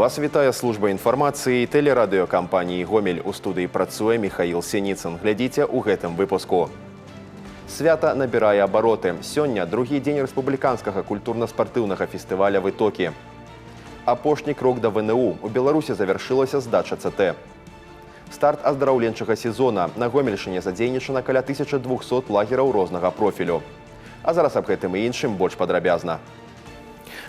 Вас вітае служба інфармацыі тэлерадыёкампаніі «Гомель». У студыі працуе Михаил Синицын. Глядзіце ў гэтым выпуску. Свята набірае абароты. Сёння другі дзень рэспубліканскага культурна-спартыўнага фестываля в Ітокі. Апошні крок да ВНУ. У Беларусі завяршылася здача ЦТ. Старт аздараўленчага сезона. На Гомельшыне задзейнічана каля 1200 лагераў рознага профілю. А зараз аб гэтым і іншым больш падрабязна.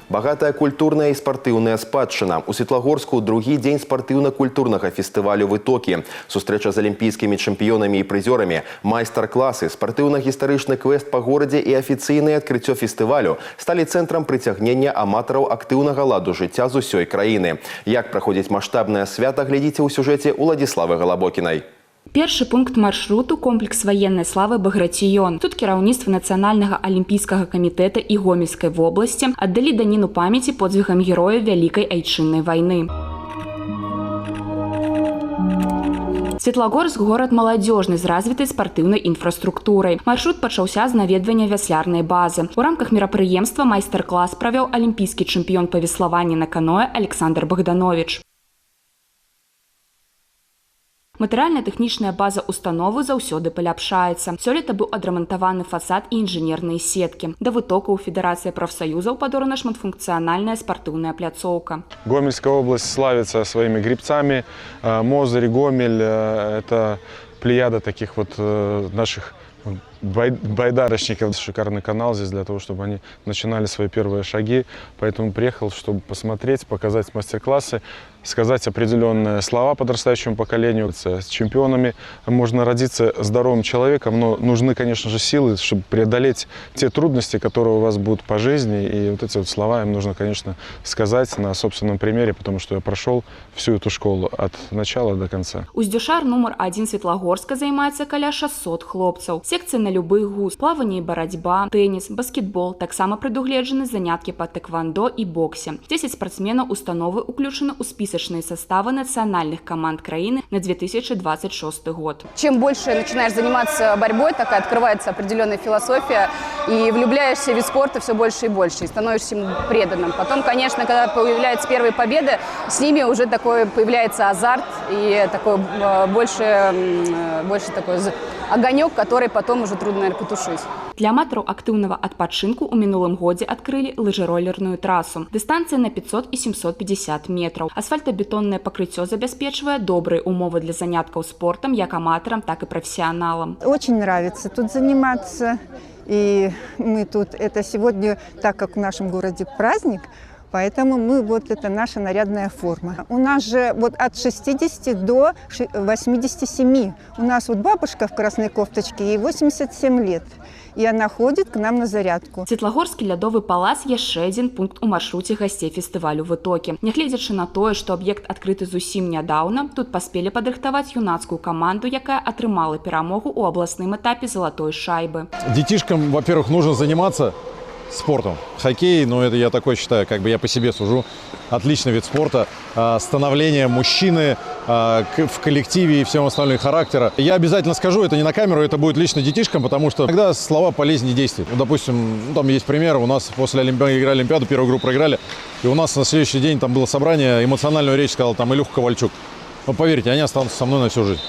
Багатая культурная і спартыўная спадчына. У Светлагорску другі дзень спартыўна-культурнага фестывалю в Ітокі. Сустрэча з алімпійскімі чэмпіёнамі і прызёрамі, майстар-класы, спартыўна-гістарычны квест па горадзе і афіцыйнае адкрыццё фестывалю сталі цэнтрам прыцягнення аматараў актыўнага ладу жыцця з усёй краіны. Як праходзіць маштабнае свята, глядзіце ў сюжэце Уладзіславы Галабокінай. Першы пункт маршруту – комплекс военной славы «Багратион». Тут кіраўніцтва Нацыянальнага алімпійскага камітэта і Гомельскай вобласці аддалі даніну памяці подзвігам герояў Вялікай айчыннай вайны. Светлагорск – горад маладзёжны з развітай спартыўнай інфраструктурай. Маршрут пачаўся з наведвання вяслярнай базы. У рамках мерапрыемства майстар-клас правёў алімпійскі чэмпіён па веславанні на каноэ Александр Богданович. Матэрыяльна-тэхнічная база установы заўсёды паляпшаецца. Сёлета быў адрамантаваны фасад і інжынерныя сеткі. Да вытокаў Федэрацыя прафсаюзаў падорана шматфункцыянальная спартыўная пляцоўка. Гомельская область славится своими гребцами. Мозырь, Гомель – это плеяда таких вот наших байдарочников. Шикарный канал здесь для того, чтобы они начинали свои первые шаги. Поэтому приехал, чтобы посмотреть, показать мастер-классы, сказать определенные слова подрастающему поколению. С чемпионами можно родиться здоровым человеком, но нужны, конечно же, силы, чтобы преодолеть те трудности, которые у вас будут по жизни. И вот эти вот слова им нужно, конечно, сказать на собственном примере, потому что я прошел всю эту школу от начала до конца. Уздзюшар номер 1 Светлагорска займаецца каля 600 хлопцаў. Секцыі на любы густ, плаванне і барацьба, тэніс, баскетбол. Таксама прадугледжаны заняткі па тэквандо і боксе. 10 спортсменаў установы уключаны ў спісачныя составы национальных команд краины на 2026 год. Чем больше начинаешь заниматься борьбой, такая открывается определенная философия, и влюбляешься в вид спорта все больше и больше, и становишься ему преданным. Потом, конечно, когда появляются первые победы, с ними уже такой появляется азарт и такой больше такой огонек, который потом уже трудно, наверное, потушить. Для аматараў актыўнага адпачынку ў мінулым годзе адкрылі лыжаролерную трасу. Дыстанцыя на 500 і 750 метраў. Асфальтабетоннае пакрыццё забяспечвае добрыя умовы для заняткаў спортам як аматарам, так и профессионалам. Очень нравится тут заниматься. И мы тут, это сегодня, так как в нашем городе праздник, поэтому это наша нарядная форма. У нас же от 60 до 87. У нас бабушка в красной кофточке, ей 87 лет. И она ходит к нам на зарядку. Светлагорскі лядовы палац яшчэ адзін пункт у маршруце гасцей фестывалю в Ітокі. Нягледзячы на тое, што аб'ект адкрыты зусім нядаўна, тут паспелі падрыхтаваць юнацкую каманду, якая атрымала перамогу ў абласным этапе залатой шайбы. Детишкам, во-первых, нужно заниматься спортом. Хоккей, это я такой считаю, я по себе сужу. Отличный вид спорта. Становление мужчины в коллективе и всем остальным характера. Я обязательно скажу, это не на камеру, это будет лично детишкам, потому что иногда слова полезнее действий. Допустим, там есть пример, у нас после играли Олимпиаду, первую группу проиграли, и у нас на следующий день там было собрание, эмоциональную речь сказал Илюха Ковальчук. Поверьте, они останутся со мной на всю жизнь.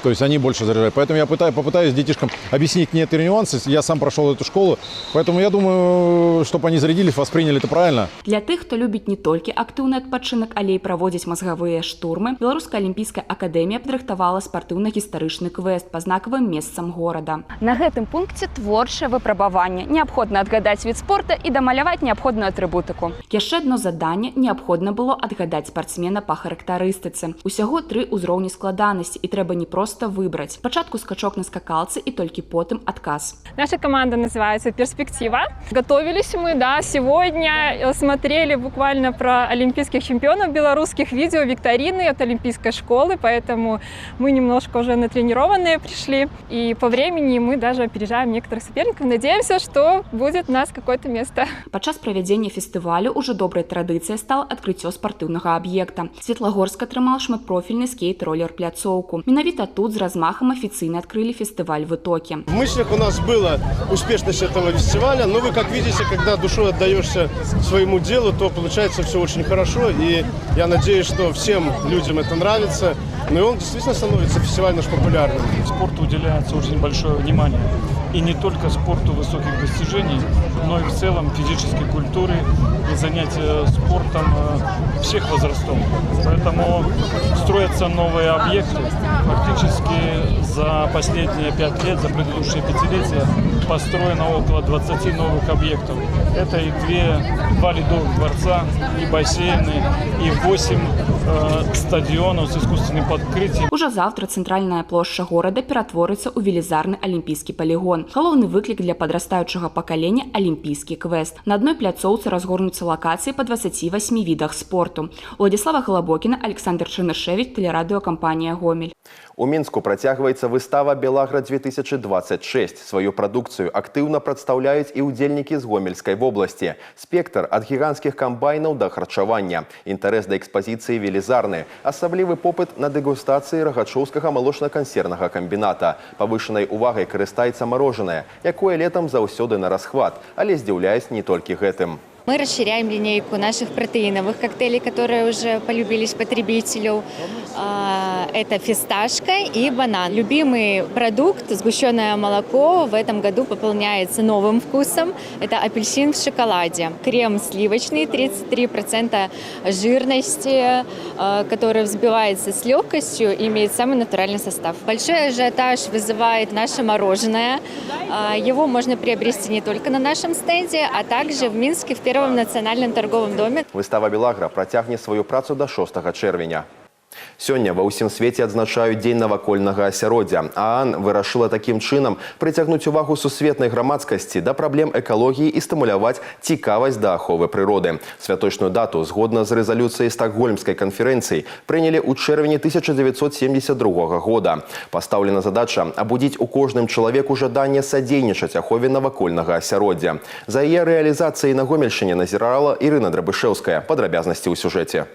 То есть они больше заряжают. Поэтому я попытаюсь детишкам объяснить некоторые нюансы. Я сам прошел эту школу, поэтому я думаю, чтобы они зарядились, восприняли это правильно. Для тых, хто любіць не толькі актыўны адпачынак, але і праводзіць мазгавыя штурмы, Беларуская алімпійская акадэмія падрыхтавала спартыўна-гістарычны квест па знакавым месцам горада. На гэтым пункце творчае выпрабаванне. Неабходна адгадаць від спорта і дамаляваць неабходную атрыбутыку. Яшчэ адно заданне неабходна было адгадаць спартсмена па характарыстыцы. Усяго 3 ўзроўні складанасці, і трэба не просто выбрать. Спочатку скачок на скакалцы и только потом отказ. Наша команда называется «Перспектива». Готовились мы, сегодня смотрели буквально про олимпийских чемпионов белорусских, видео, викторины от олимпийской школы, поэтому мы немножко уже натренированные пришли. И по времени мы даже опережаем некоторых соперников. Надеемся, что будет у нас какое-то место. Падчас правядзення фестывалю уже добрай традыцыяй стала адкрыццё спартыўнага аб'екта. Светлагорск атрымаў шматпрофільны скейт-ролер-пляцоўку. Менавіта тут з размахом офіційна открыли фестиваль в Итоке. В мыслях у нас была успешность этого фестиваля, но вы, как видите, когда душой отдаешься своему делу, то получается все очень хорошо, и я надеюсь, что всем людям это нравится, но и он действительно становится фестиваль наш популярным. Спорту уделяется очень большое внимание, и не только спорту высоких достижений, но и в целом физической культуре и занятия спортом всех возрастов. Поэтому строятся новые объекты. Фактически за последние 5 лет, за предыдущие 5-летия построено около 20 новых объектов. Это и 2 ледовых дворца, и бассейны, и 8 стадионов с искусственным подкрытием. Уже завтра центральная площадь города ператворится у велізарны олимпийский полигон. Галоўны выклік для подрастаючага пакалення – олимпийский квест. На одной пляцоўцы разгорнуцца локации по 28 видах спорту. Владислава Голобокина, Александр Чернышевич, телерадиокомпания «Гомель». У Мінску працягваецца выстава «Белагра-2026». Сваю прадукцыю актыўна прадстаўляюць і ўдзельнікі з Гомельскай вобласці. Спектр ад гіганцкіх камбайнаў да харчавання. Інтарэс да экспазіцыі велізарны. Асаблівы попыт на дэгустацыі рагачоўскага малочна-кансервнага камбіната. Павышанай увагай карыстаецца марожанае, якое летам заўсёды на расхват, але здзіўляюць не толькі гэтым. Мы расширяем линейку наших протеиновых коктейлей, которые уже полюбились потребителю. Это фисташка и банан. Любимый продукт, сгущенное молоко, в этом году пополняется новым вкусом. Это апельсин в шоколаде. Крем сливочный, 33% жирности, который взбивается с легкостью и имеет самый натуральный состав. Большой ажиотаж вызывает наше мороженое. Его можно приобрести не только на нашем стенде, а также в Минске в Первом национальном торговом доме. Выстава «Белагра» працягне сваю працу до 6 чэрвеня. Сёння ва ўсім свеце адзначаюць дзень навакольнага асяроддзя. ААН вырашыла такім чынам прыцягнуць увагу сусветнай грамадскасці да праблем экалогіі і стымуляваць цікавасць да аховы прыроды. Святочную дату, згодна з рэзалюцыяй Стокгольмскай канферэнцыі, прынялі ў чэрвені 1972 года. Пастаўлена задача абудзіць у кожным чалавеку жаданне садзейнічаць ахове навакольнага асяроддзя. За яе рэалізацыяй на Гомельшчыне назірала Ірына Драбышэўская. Падрабязнасці ў сюжэце.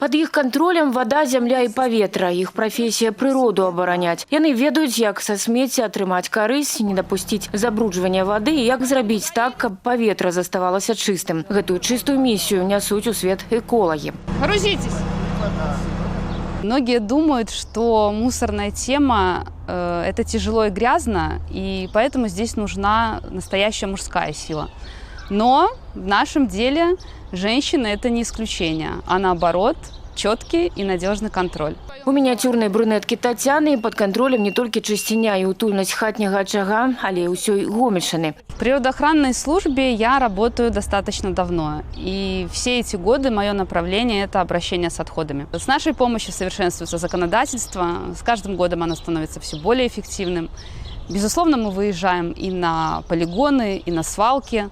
Под их контролем вода, земля и поветра. Их профессия – природу обороняць. Яны ведаюць, як са смецця атрымаць карысць, не дапусціць забруджвання воды и як зрабіць так, каб поветра заставалася чыстым. Гэтую чистую миссию нясуць у свет эколаги. Грузитесь! Многие думают, что мусорная тема это тяжело и грязно, и поэтому здесь нужна настоящая мужская сила. Но в нашем деле женщины это не исключение, а наоборот четкий и надежный контроль. У миниатюрной брюнетки Татьяны под контролем не только чысціня и утульнасць хатняга очага, але и ўсёй Гомельшчыны. В природоохранной службе я работаю достаточно давно, и все эти годы мое направление – это обращение с отходами. С нашей помощью совершенствуется законодательство, с каждым годом оно становится все более эффективным. Безусловно, мы выезжаем и на полигоны, и на свалки,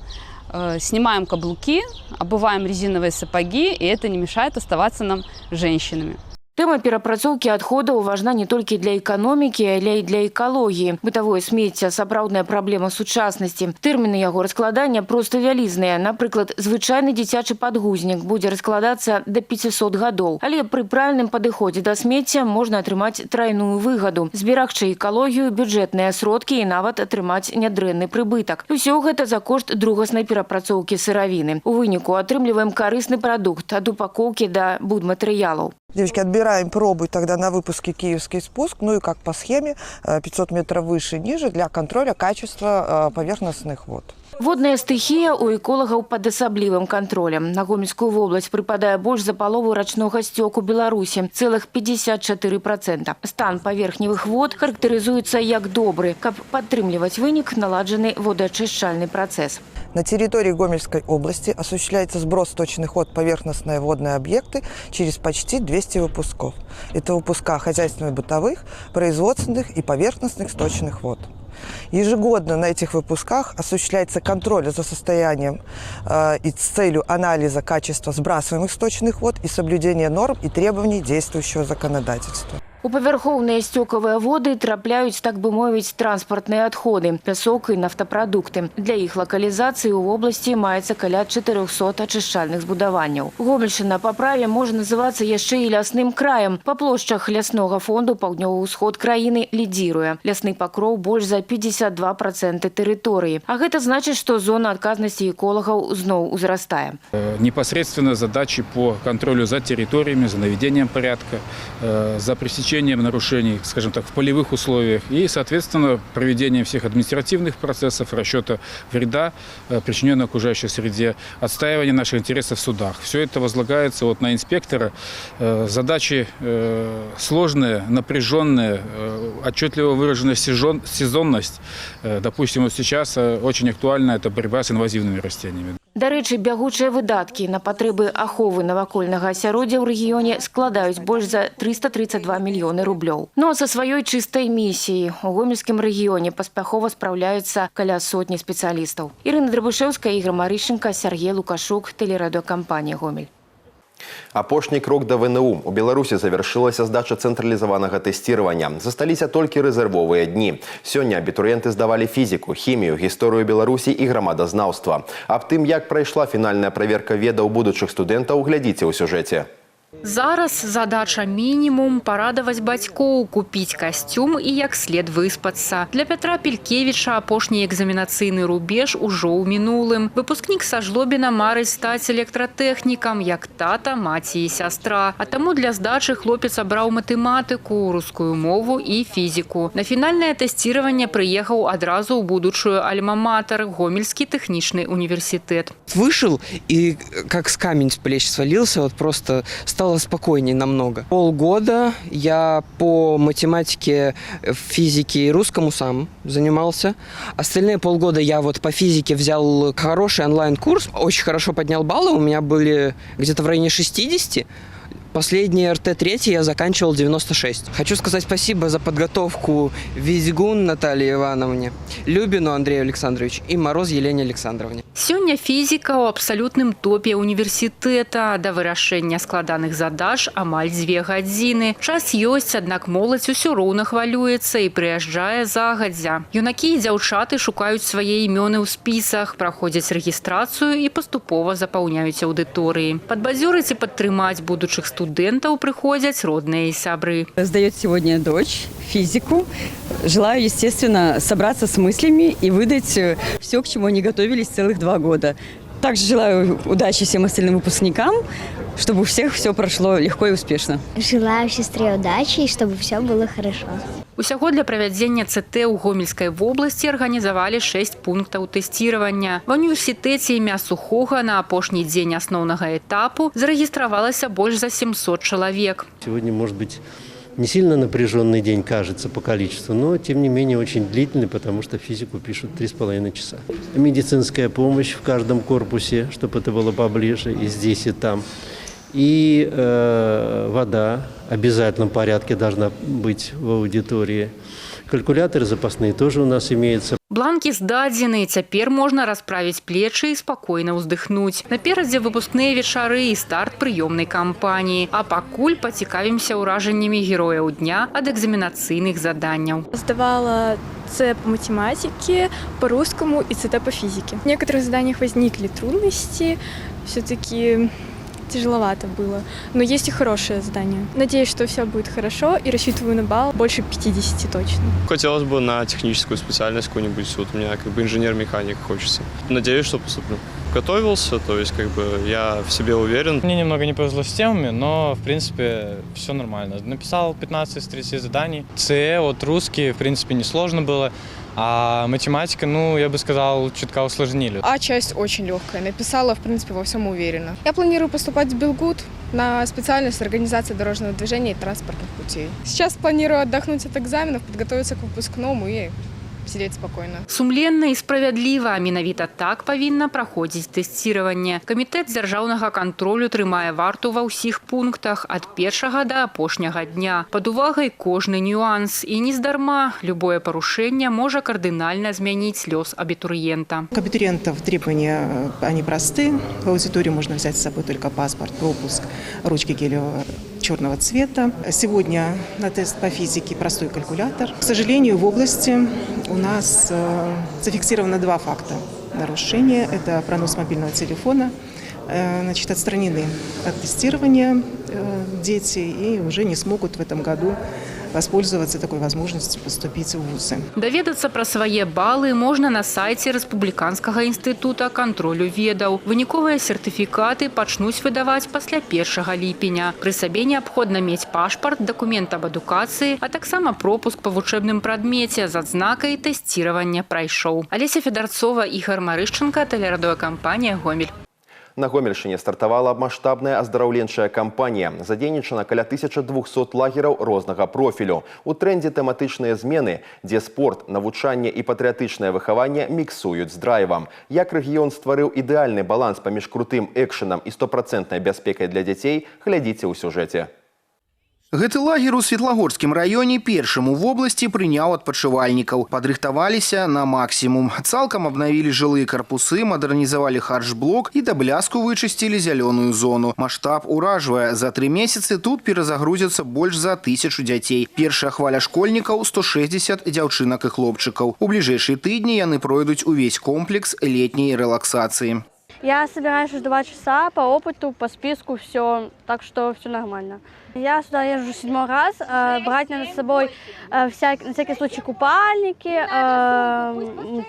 снимаем каблуки, обуваем резиновые сапоги, и это не мешает оставаться нам женщинами. Тема перапрацоўкі адходаў важна не толькі для эканомікі, але і для экалогіі. Бытавое смецце – сапраўдная праблема сучаснасці. Тэрміны яго раскладання проста вялізныя. Напрыклад, звычайны дзіцячы падгузнік будзе раскладацца да 500 гадоў. Але пры правільным падыходзе да смецця можна атрымаць трайную выгаду. Зберагчы экалогію, бюджэтныя сродкі і нават атрымаць нядрэнны прыбытак. Усё гэта за кошт другаснай перапрацоўкі сыравіны. У выніку атрымліваем карысны прадукт ад упакоўкі да будматэрыялаў. Девочки, отбираем пробу тогда на выпуске «Киевский спуск», ну и как по схеме 500 метров выше, ниже для контроля качества поверхностных вод. Водная стыхія у эколагаў пад асаблівым кантролем. На Гомельскую вобласць прыпадае больш за палову рачнога сцёку Беларусі – цэлых 54%. Стан паверхневых вод характарызуецца як добры, каб падтрымліваць вынік наладжаны водоачышчальны працэс. На территории Гомельской области осуществляется сброс сточных вод в поверхностные водные объекты через почти 200 выпусков. Это выпуска хозяйственно-бытовых, производственных и поверхностных сточных вод. Ежегодно на этих выпусках осуществляется контроль за состоянием и с целью анализа качества сбрасываемых сточных вод и соблюдения норм и требований действующего законодательства. У павярхоўныя сцёкавыя воды трапляюць, так бы мовіць, транспартныя адходы, пясок і нафтапрадукты. Для іх лакалізацыі ў вобласці маецца каля 400 ачышчальных збудаванняў. Гомельшчына па праве можа называцца яшчэ і лясным краем. Па плошчах ляснога фонду паўднёвы ўсход краіны лідзіруе. Лясны пакроў больш за 52% тэрыторыі. А гэта значыць, што зона адказнасці эколагаў зноў узрастае. Непосредственно задачи по контролю за территориями, за наведением порядка, за пресечением нарушений, скажем так, в полевых условиях и, соответственно, проведением всех административных процессов, расчета вреда, причиненного окружающей среде, отстаивания наших интересов в судах. Все это возлагается на инспектора. Задачи сложные, напряженные, отчетливо выраженная сезонность. Допустим, вот сейчас очень актуальна это борьба с инвазивными растениями. Дарэчы, бягучыя выдаткі на патрэбы аховы навакольнага асяроддзя ў рэгіёне складаюць больш за 332 мільёны рублёў. Ну а са сваёй чыстай місіяй у гомельскім рэгіёне паспяхова спраўляюцца каля сотні спецыялістаў. Ірына Драбышэўская, Ігор Марышченка, Сергей Лукашук, тэлерадыёкампанія «Гомель». Апошні крок да ВНУ. У Беларусі завяршылася здача цэнтралізаванага тэсціравання. Засталіся толькі рэзервовыя дні. Сёння абітурыенты здавалі фізіку, хімію, гісторыю Беларусі і грамадазнаўства. Аб тым, як прайшла фінальная праверка ведаў будучых студэнтаў, глядзіце ў сюжэце. Зараз задача мінімум – парадаваць бацькоў, купіць касцюм і як след выспацца. Для Пятра Пелькевіча апошні экзаменацыйны рубеж ужо ў мінулым. Выпускнік са Жлобіна марыць стаць электратэхнікам, як тата, маці і сястра. А таму для здачы хлопец абраў матэматыку, рускую мову і фізіку. На фінальнае тэсціраванне прыехаў адразу ў будучую альма-матер – Гомельскі тэхнічны універсітэт. Вышел и как с камень с плеч свалился, просто стало спокойнее намного. Полгода я по математике, физике и русскому сам занимался. Остальные полгода я по физике взял хороший онлайн-курс. Очень хорошо поднял баллы, у меня были где-то в районе 60. Последний РТ-3 я заканчивал 96. Хочу сказать спасибо за подготовку Визгун Наталье Ивановне, Любину Андрею Александровичу и Мороз Елене Александровне. Сёння фізіка ў абсалютным топе універсітэта. Да вырашэння складаных задач амаль 2 гадзіны. Час ёсць, аднак моладзь усё роўна хвалюецца і прыязджае загадзя. Юнакі і дзяўчаты шукаюць свае імёны ў спісах, праходзяць рэгістрацыю і паступова запаўняюць аўдыторыі. Падбадзёрыць і падтрымаць будучых студентов приходят родные и сябры. Сдает сегодня дочь физику. Желаю, естественно, собраться с мыслями и выдать все, к чему они готовились целых 2 года. Также желаю удачи всем остальным выпускникам, чтобы у всех все прошло легко и успешно. Желаю сестре удачи и чтобы все было хорошо. Усяго для правядзення ЦТ ў Гомельскай вобласці арганізавалі 6 пунктаў тэсціравання. Ва універсітэце імя Сухога на апошні дзень асноўнага этапу зарэгістравалася больш за 700 чалавек. Сегодня, может быть, не сильно напряженный день кажется по количеству, но тем не менее очень длительный, потому что физику пишут 3,5 часа. Медицинская помощь в каждом корпусе, чтобы это было поближе, и здесь, и там. И вода в обязательном порядке должна быть в аудитории. Калькуляторы запасные тоже у нас имеются. Бланкі здадзены, цяпер можна расправіць плечы і спакойна ўздыхнуць. Наперадзе выпускныя вечары і старт прыёмнай кампаніі. А пакуль пацікавімся ўражаннямі герояў дня ад экзаменацыйных заданняў. Сдавала С по математике, по русскому и ЦТ по физике. В некоторых заданиях возникли трудности, все-таки тяжеловато было, но есть и хорошие задания. Надеюсь, что все будет хорошо и рассчитываю на балл больше 50 точно. Хотелось бы на техническую специальность какую-нибудь, вот у меня инженер-механик хочется. Надеюсь, что поступлю. Готовился, то есть я в себе уверен. Мне немного не повезло с темами, но в принципе все нормально. Написал 15 из 30 заданий. ЦЭ, русский, в принципе, несложно было. А математика, я бы сказал, чутка усложнили. А часть очень легкая. Написала, в принципе, во всем уверена. Я планирую поступать в Белгуд на специальность организации дорожного движения и транспортных путей. Сейчас планирую отдохнуть от экзаменов, подготовиться к выпускному и сидеть спокойно. Сумленна і справядліва. Менавіта так павінна праходзіць тэсціраванне. Камітэт дзяржаўнага кантролю трымае варту ва ўсіх пунктах ад першага да апошняга дня. Пад увагай кожны нюанс. І нездарма любое парушэнне можа кардынальна змяніць лёс абітурыента. К абитуриентов требования, они просты. В аудиторию можно взять с собой только паспорт, пропуск, ручки гелевого черного цвета. Сегодня на тест по физике простой калькулятор. К сожалению, в области у нас зафиксировано 2 факта нарушения. Это пронос мобильного телефона. Значит, отстранены от тестирования дети и уже не смогут в этом году воспользоваться такой возможностью поступить в вузы. Даведацца пра свае балы можна на сайце Рэспубліканскага інстытута кантролю ведаў. Выніковыя сертыфікаты пачнуць выдаваць пасля 1 ліпеня. Пры сабе неабходна мець пашпарт, дакумент аб адукацыі, а таксама пропуск па вучэбным прадмеце з адзнакай «Тэсціравання прайшоў». Алеся Федарцова, Ігор Марышченко, тэлерадыёкампанія «Гомель». На Гомельшыне стартавала маштабная аздараўленчая кампанія. Задзейнічана каля 1200 лагераў рознага профілю. У трэндзе тэматычныя змены, дзе спорт, навучанне і патрыятычнае выхаванне міксуюць з драйвам. Як рэгіён стварыў ідэальны баланс паміж крутым экшэнам і 100% бяспекай для дзяцей, глядзіце ў сюжэце. Гэты лагер у Светлагорскім раёне першым у вобласці прыняў адпачывальнікаў. Падрыхтаваліся на максімум. Цалкам абнавілі жылыя карпусы, мадэрнізавалі харчблок і да бляску вычысцілі зялёную зону. Маштаб уражвае. За 3 месяцы тут перазагрузяцца больш за 1000 дзяцей. Першая хваля школьнікаў – 160 дзяўчынак і хлопчыкаў. У бліжэйшыя тыдні яны пройдуць увесь комплекс летняй релаксации. Я собираюсь 2 часа по опыту, по списку, все, так что все нормально. Я сюда езжу 7-й раз, брать надо с собой на всякий случай купальники,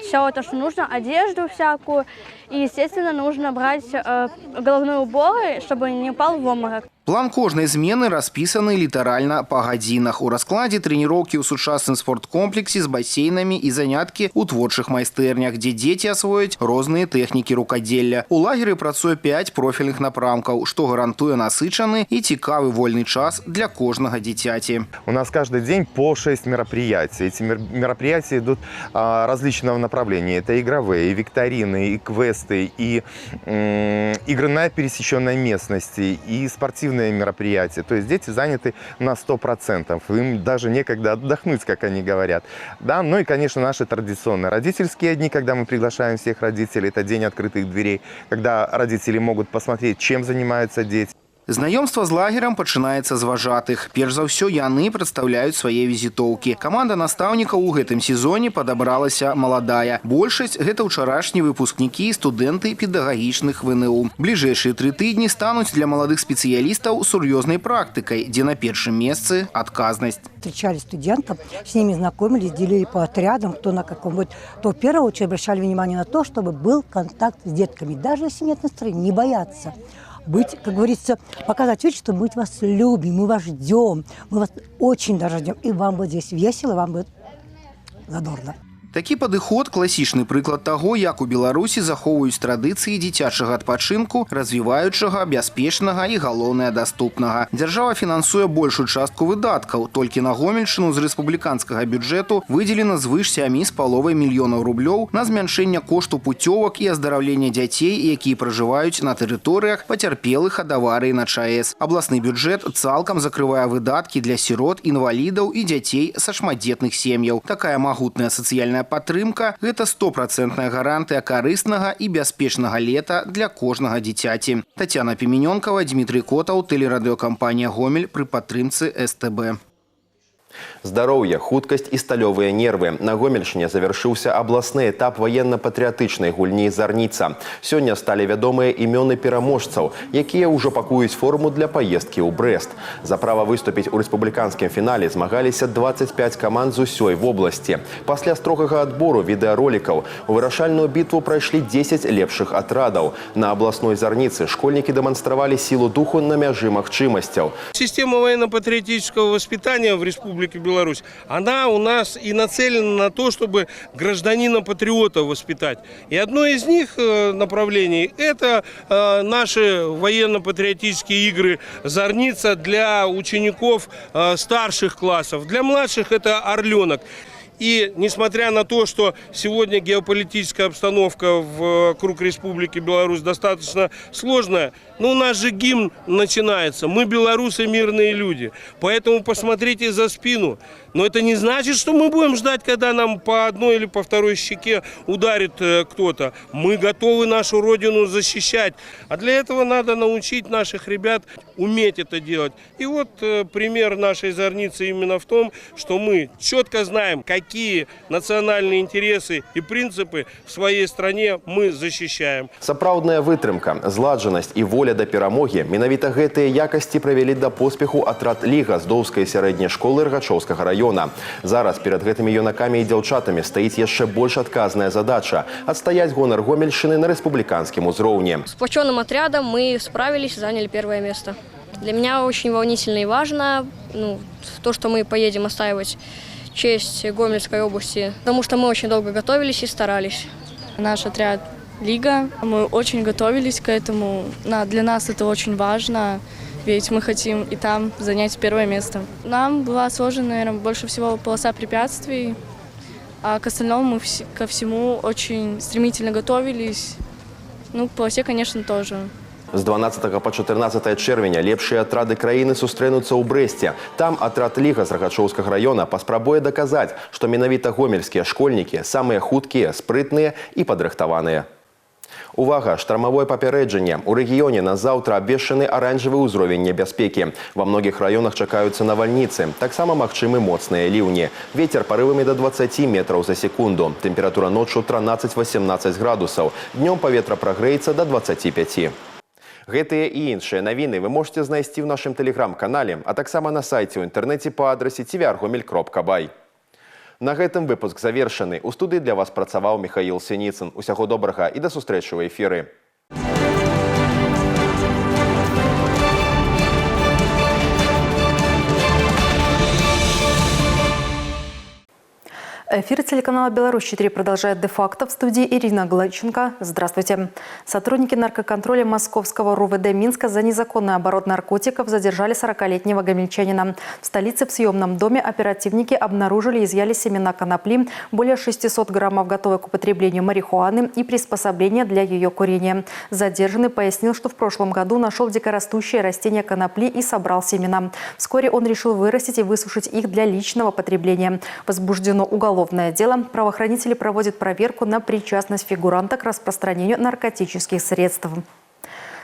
все это, что нужно, одежду всякую. И, естественно, нужно брать головные уборы, чтобы не упал в обморок. План кожнай змены распісаны літаральна па гадзінах. У раскладзе трэніроўкі ў сучасным спорткомплексе з басейнамі і заняткі ў творчых майстэрнях, дзе дзеці асвояць розныя тэхнікі рукадзелля. У лагеры працуе 5 профільных напрамкаў, што гарантуе насычаны і цікавы вольны час для кожнага дзіцяці. У нас каждый день по 6 мероприятий. Эти мероприятия идут различного направления. Это игровые, и викторины, и квесты, и игры на пересеченной местности, и спортивные мероприятия. То есть дети заняты на 100%. Им даже некогда отдохнуть, как они говорят. Да? Ну и, конечно, наши традиционные родительские дни, когда мы приглашаем всех родителей. Это день открытых дверей, когда родители могут посмотреть, чем занимаются дети. Знаёмства з лагерам пачынаецца з важатых. Перш за ўсё яны прадстаўляюць свае візітоўкі. Каманда настаўнікаў у гэтым сезоне падабралася маладая. Большасць – гэта ўчарашнія выпускнікі і студэнты педагагічных ВНУ. Бліжэйшыя 3 тыдні стануць для маладых спецыялістаў сур'ёзнай практыкай, дзе на першым месцы адказнасць. Встречали студентов, с ними знакомились, делили по отрядам, кто на каком. Вот, то в первую очередь обращали внимание на то, чтобы был контакт с детками. Даже если нет настроения, не бояться. Быть, как говорится, показать вид, что мы вас любим, мы вас ждем, мы вас очень даже ждем. И вам будет здесь весело, вам будет задорно. Такі падыход – класічны прыклад таго, як у Беларусі захоўваюць традыцыі дзіцячага адпачынку, развіваючага, бяспечнага і, галоўнае, даступнага. Дзяржава фінансуе большую частку выдаткаў. Толькі на Гомельшчыну з рэспубліканскага бюджэту выдзелена звыш 7,5 мільёнаў рублёў на змяншэнне кошту пуцёвак і аздараўлення дзяцей, якія пражываюць на тэрыторыях, пацярпелых ад аварыі на ЧАЭС. Абласны бюджэт цалкам закрывае выдаткі для сірот, інвалідаў і дзяцей са шматдзетных сем'яў. Такая магутная сацыяльная падтрымка – гэта 100% гарантыя карыснага і бяспечнага лета для кожнага дзіцяці. Тацяна Пеменёнкава, Дмітрый Котаў, тэлерадыёкампанія «Гомель» пры падтрымцы СТБ. Здароўе, хуткасць і сталёвыя нервы. На Гомельшыне завяршыўся абласны этап ваенна-патрыятычнай гульні «Зарніца». Сёння сталі вядомыя імёны пераможцаў, якія ўжо пакуюць форму для паездкі ў Брэст. За права выступіць у рэспубліканскім фінале змагаліся 25 каманд з усёй вобласці. Пасля строгага адбору відэаролікаў у вырашальную бітву прайшлі 10 лепшых атрадаў. На абласной «Зарніцы» школьнікі дэманстравалі сілу духу на мяжы магчымасцяў. Система военно-патриотического воспитания в Республике Беларусь, она у нас и нацелена на то, чтобы гражданина-патриота воспитать. И одно из них направлений – это наши военно-патриотические игры «Зорница» для учеников старших классов. Для младших – это «Орленок». И несмотря на то, что сегодня геополитическая обстановка вокруг Республики Беларусь достаточно сложная, но у нас же гимн начинается. Мы белорусы, мирные люди. Поэтому посмотрите за спину. Но это не значит, что мы будем ждать, когда нам по одной или по второй щеке ударит кто-то. Мы готовы нашу родину защищать. А для этого надо научить наших ребят уметь это делать. И вот пример нашей зорницы именно в том, что мы четко знаем, какие национальные интересы и принципы в своей стране мы защищаем. Сапраўдная вытрымка, зладжанасць і воля да перамогі менавіта гэтыя якасці правялі да поспеху атрад Ліга з Доўскай сярэдняй школы Ргачоўскага района. Зараз перад гэтымі юнакамі і дзяўчатамі стаіць яшчэ больш адказная задача – адстаяць гонар Гомельшчыны на рэспубліканскім узроўні. С сплоченным отрядом мы справились, заняли первое место. Для меня очень волнительно и важно то, что мы поедем отстаивать честь Гомельской области, потому что мы очень долго готовились и старались. Наш отряд «Лига», мы очень готовились к этому. Для нас это очень важно, ведь мы хотим и там занять первое место. Нам была сложена, наверное, больше всего полоса препятствий, а к остальному мы ко всему очень стремительно готовились. К полосе, конечно, тоже. З 12 по 14 чэрвеня лепшыя атрады краіны сустрэнуцца ў Брэсце. Там атрад Ліга з Ргачоўскага района паспрабуе даказаць, што менавіта гомельскія школьнікі самыя хуткія, спрытныя і падрыхтаваныя. Увага! Штармавое папярэджанне. У рэгіёне на заўтра абвешчаны аранжавы ўзровень небяспекі. Ва многіх раёнах чакаюцца навальніцы. Таксама магчымы моцныя ліўні. Вецер парывамі до 20 метраў за секунду. Тэмпература ноччу 13-18 градусаў. Днём паветра прагрэецца до 25. Гэтыя і іншыя навіны вы можете знайсці ў нашым тэлеграм-канале, а таксама на сайце ў інтэрнэце па адрасе tvrgomel.by. На гэтым выпуск завершаны. У студыі для вас працаваў Михаил Синицын. Усяго добрага і да сустрэчы ў эфіры. Эфир телеканала «Беларусь-4» продолжает де-факто. В студии Ирина Глаченко. Здравствуйте. Сотрудники наркоконтроля Московского РУВД Минска за незаконный оборот наркотиков задержали 40-летнего гомельчанина. В столице в съемном доме оперативники обнаружили и изъяли семена конопли, более 600 граммов готовой к употреблению марихуаны и приспособления для ее курения. Задержанный пояснил, что в прошлом году нашел дикорастущее растение конопли и собрал семена. Вскоре он решил вырастить и высушить их для личного потребления. Возбуждено уголовное дело. Правоохранители проводят проверку на причастность фигуранта к распространению наркотических средств.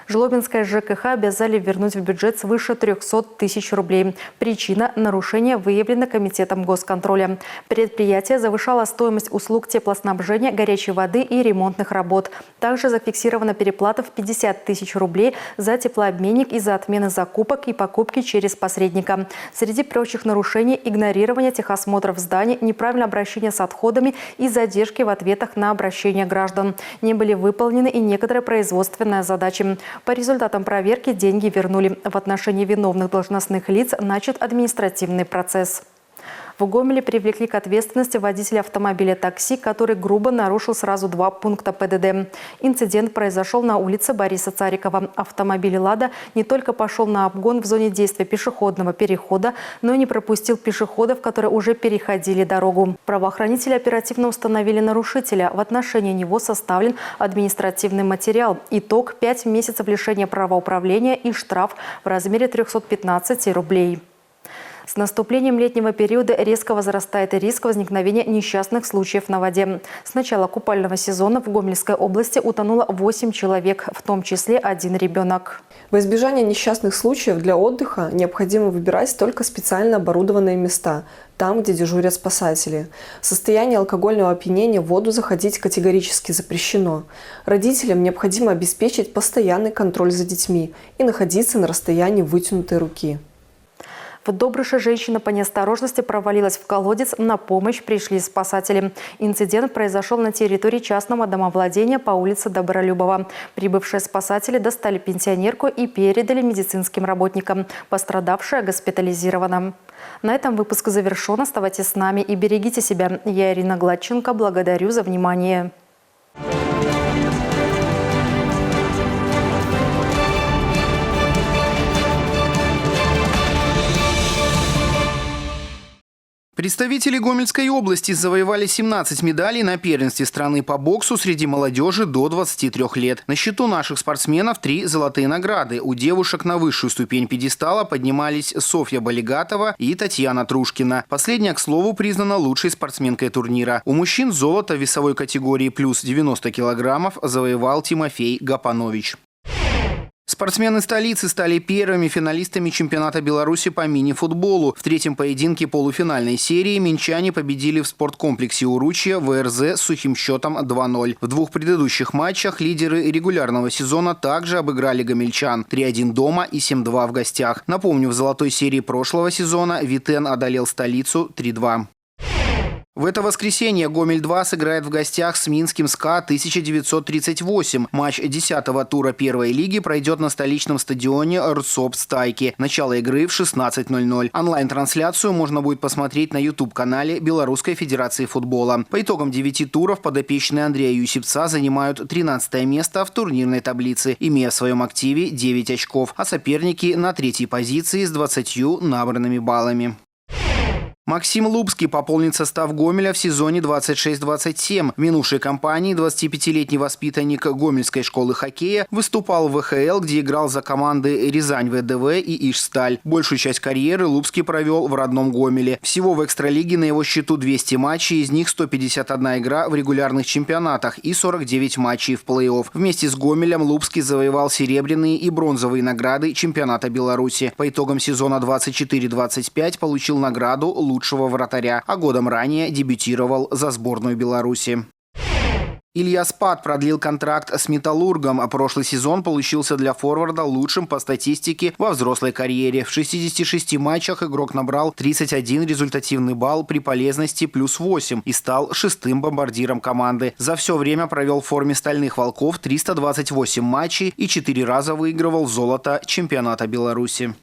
Жлобинское ЖКХ обязали вернуть в бюджет свыше 300 тысяч рублей. Причина – нарушение выявлено Комитетом госконтроля. Предприятие завышало стоимость услуг теплоснабжения, горячей воды и ремонтных работ. Также зафиксирована переплата в 50 тысяч рублей за теплообменник из-за отмены закупок и покупки через посредника. Среди прочих нарушений – игнорирование техосмотров зданий, неправильное обращение с отходами и задержки в ответах на обращения граждан. Не были выполнены и некоторые производственные задачи. По результатам проверки деньги вернули. В отношении виновных должностных лиц начат административный процесс. В Гомеле привлекли к ответственности водителя автомобиля такси, который грубо нарушил сразу 2 пункта ПДД. Инцидент произошел на улице Бориса Царикова. Автомобиль «Лада» не только пошел на обгон в зоне действия пешеходного перехода, но и не пропустил пешеходов, которые уже переходили дорогу. Правоохранители оперативно установили нарушителя. В отношении него составлен административный материал. Итог – 5 месяцев лишения права управления и штраф в размере 315 рублей. С наступлением летнего периода резко возрастает и риск возникновения несчастных случаев на воде. С начала купального сезона в Гомельской области утонуло 8 человек, в том числе 1 ребенок. Во избежание несчастных случаев для отдыха необходимо выбирать только специально оборудованные места, там, где дежурят спасатели. В состоянии алкогольного опьянения в воду заходить категорически запрещено. Родителям необходимо обеспечить постоянный контроль за детьми и находиться на расстоянии вытянутой руки. В Добрыше женщина по неосторожности провалилась в колодец. На помощь пришли спасатели. Инцидент произошел на территории частного домовладения по улице Добролюбова. Прибывшие спасатели достали пенсионерку и передали медицинским работникам. Пострадавшая госпитализирована. На этом выпуск завершен. Оставайтесь с нами и берегите себя. Я Ирина Гладченко. Благодарю за внимание. Представители Гомельской области завоевали 17 медалей на первенстве страны по боксу среди молодежи до 23 лет. На счету наших спортсменов 3 золотые награды. У девушек на высшую ступень пьедестала поднимались Софья Болигатова и Татьяна Трушкина. Последняя, к слову, признана лучшей спортсменкой турнира. У мужчин золото в весовой категории плюс 90 килограммов завоевал Тимофей Гапанович. Спортсмены столицы стали первыми финалистами чемпионата Беларуси по мини-футболу. В третьем поединке полуфинальной серии минчане победили в спорткомплексе «Уручье» ВРЗ с сухим счетом 2-0. В двух предыдущих матчах лидеры регулярного сезона также обыграли гомельчан – 3-1 дома и 7-2 в гостях. Напомню, в золотой серии прошлого сезона Витен одолел столицу 3-2. В это воскресенье Гомель-2 сыграет в гостях с Минским СКА-1938. Матч 10-го тура первой лиги пройдет на столичном стадионе «Рсоп-Стайки». Начало игры в 16:00. Онлайн-трансляцию можно будет посмотреть на YouTube-канале Белорусской Федерации футбола. По итогам 9 туров подопечные Андрея Юсипца занимают 13 место в турнирной таблице, имея в своем активе 9 очков, а соперники на 3-й позиции с 20 набранными баллами. Максим Лубский пополнит состав Гомеля в сезоне 26-27. В минувшей кампании 25-летний воспитанник Гомельской школы хоккея выступал в ВХЛ, где играл за команды Рязань ВДВ и Ижсталь. Большую часть карьеры Лубский провел в родном Гомеле. Всего в экстралиге на его счету 200 матчей, из них 151 игра в регулярных чемпионатах и 49 матчей в плей-офф. Вместе с Гомелем Лубский завоевал серебряные и бронзовые награды чемпионата Беларуси. По итогам сезона 24-25 получил награду лучшего вратаря, а годом ранее дебютировал за сборную Беларуси. Илья Спат продлил контракт с «Металлургом», а прошлый сезон получился для форварда лучшим по статистике во взрослой карьере. В 66 матчах игрок набрал 31 результативный балл при полезности плюс 8 и стал 6-м бомбардиром команды. За все время провел в форме «Стальных волков» 328 матчей и 4 раза выигрывал золото чемпионата Беларуси.